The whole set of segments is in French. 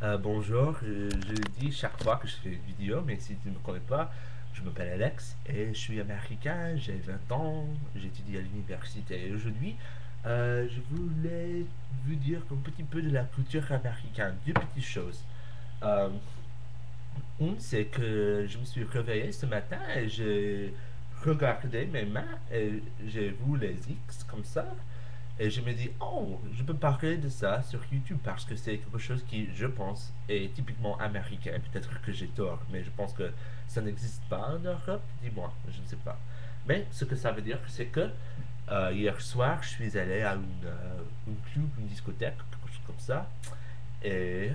Bonjour, je le dis chaque fois que je fais une vidéo, mais si tu ne me connais pas, je m'appelle Alex et je suis américain, j'ai 20 ans, j'étudie à l'université. Et aujourd'hui, je voulais vous dire un petit peu de la culture américaine, deux petites choses. Euh, une, c'est que je me suis réveillé ce matin et j'ai regardé mes mains et j'ai vu les X comme ça. Et je me dis, oh, je peux parler de ça sur YouTube parce que c'est quelque chose qui, je pense, est typiquement américain. Peut-être que j'ai tort, mais je pense que ça n'existe pas en Europe. Dis-moi, je ne sais pas. Mais ce que ça veut dire, c'est que hier soir, je suis allé à une club, une discothèque, quelque chose comme ça. Et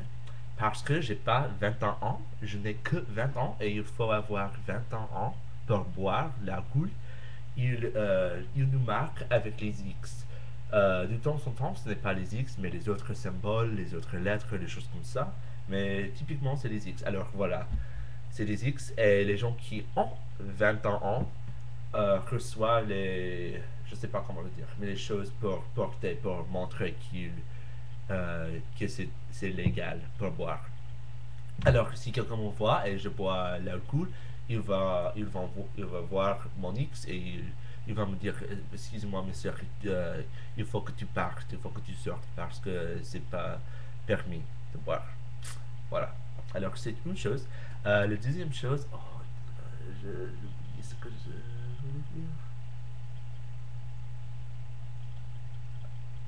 parce que j'ai pas 20 ans, je n'ai que 20 ans et il faut avoir 20 ans pour boire la cool. Il nous marque avec les X. De temps en temps, ce n'est pas les X, mais les autres symboles, les autres lettres, les choses comme ça. Mais typiquement, c'est les X. Alors voilà, c'est les X et les gens qui ont 20 ans reçoivent les. Je sais pas comment le dire, mais les choses pour porter, pour montrer que c'est légal pour boire. Alors, si quelqu'un me voit et je bois l'alcool, il va voir mon X et il va me dire excuse-moi, monsieur, il faut que tu partes, il faut que tu sortes parce que c'est pas permis de boire. Voilà. Alors, c'est une chose. La deuxième chose, oh, j'oublie ce que je voulais dire.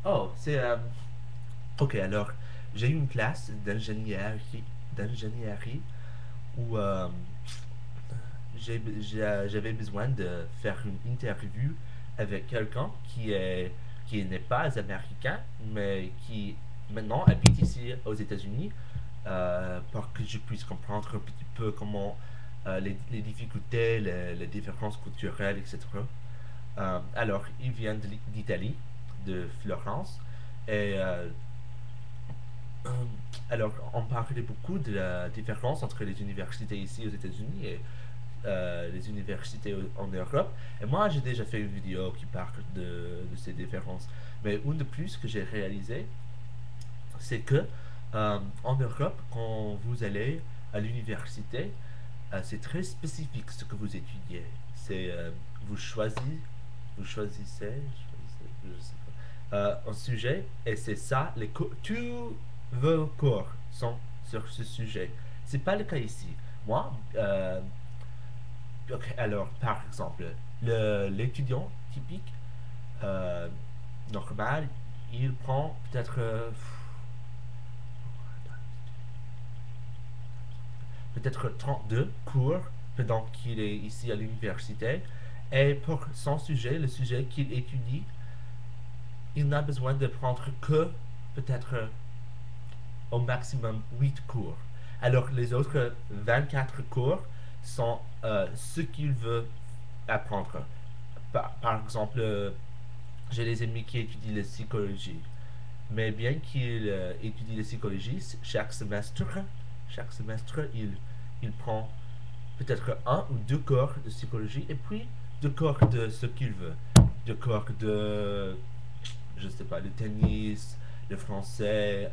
Oh, c'est. Ok, alors, j'ai eu une classe d'ingénierie où j'avais besoin de faire une interview avec quelqu'un qui n'est pas américain, mais qui maintenant habite ici aux États-Unis, pour que je puisse comprendre un petit peu comment les difficultés, les différences culturelles, etc. Alors, il vient d'Italie, de Florence, et euh, alors on parlait beaucoup de la différence entre les universités ici aux États-Unis et les universités en Europe. Et moi, j'ai déjà fait une vidéo qui parle de ces différences. Mais une de plus que j'ai réalisé, c'est que en Europe, quand vous allez à l'université, c'est très spécifique ce que vous étudiez. C'est vous choisissez, je sais pas, un sujet et c'est ça. Tous vos cours sont sur ce sujet. C'est pas le cas ici. Moi, ok, alors, par exemple, l'étudiant typique, euh, normal, il prend peut-être 32 cours pendant qu'il est ici à l'université. Et pour son sujet, le sujet qu'il étudie, il n'a besoin de prendre que peut-être au maximum 8 cours. Alors les autres 24 cours sont ce qu'il veut apprendre. Par exemple, j'ai des amis qui étudient la psychologie. Mais bien qu'il étudie la psychologie, chaque semestre, il prend peut-être un ou deux cours de psychologie et puis deux cours de ce qu'il veut. Deux cours de, je sais pas, le tennis, le français,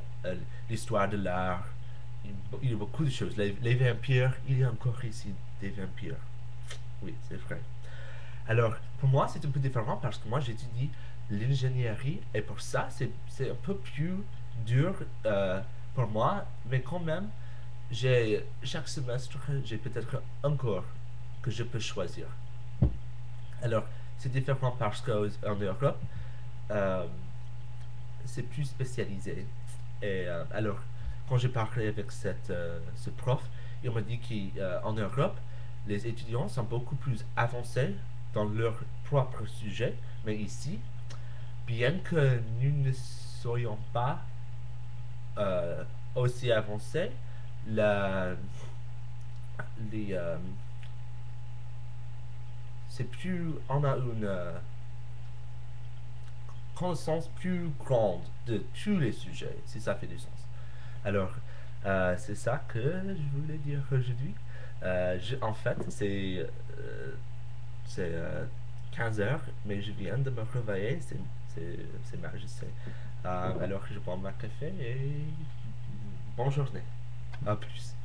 l'histoire de l'art. Il y a beaucoup de choses. Les vampires, il y a encore ici des vampires. Oui, c'est vrai. Alors, pour moi, c'est un peu différent parce que moi, j'étudie l'ingénierie et pour ça, c'est un peu plus dur pour moi, mais quand même, chaque semestre, j'ai peut-être un cours que je peux choisir. Alors, c'est différent parce qu'en Europe, euh, c'est plus spécialisé. Et alors, quand j'ai parlé avec ce prof, il m'a dit qu'en Europe, les étudiants sont beaucoup plus avancés dans leur propre sujet, mais ici, bien que nous ne soyons pas euh, aussi avancés, la, les, c'est plus, on a une connaissance plus grande de tous les sujets, si ça fait du sens. Alors, c'est ça que je voulais dire aujourd'hui. En fait, c'est 15 heures, mais je viens de me réveiller. C'est mal, je sais. Alors, je prends ma café et Bonne journée. À plus.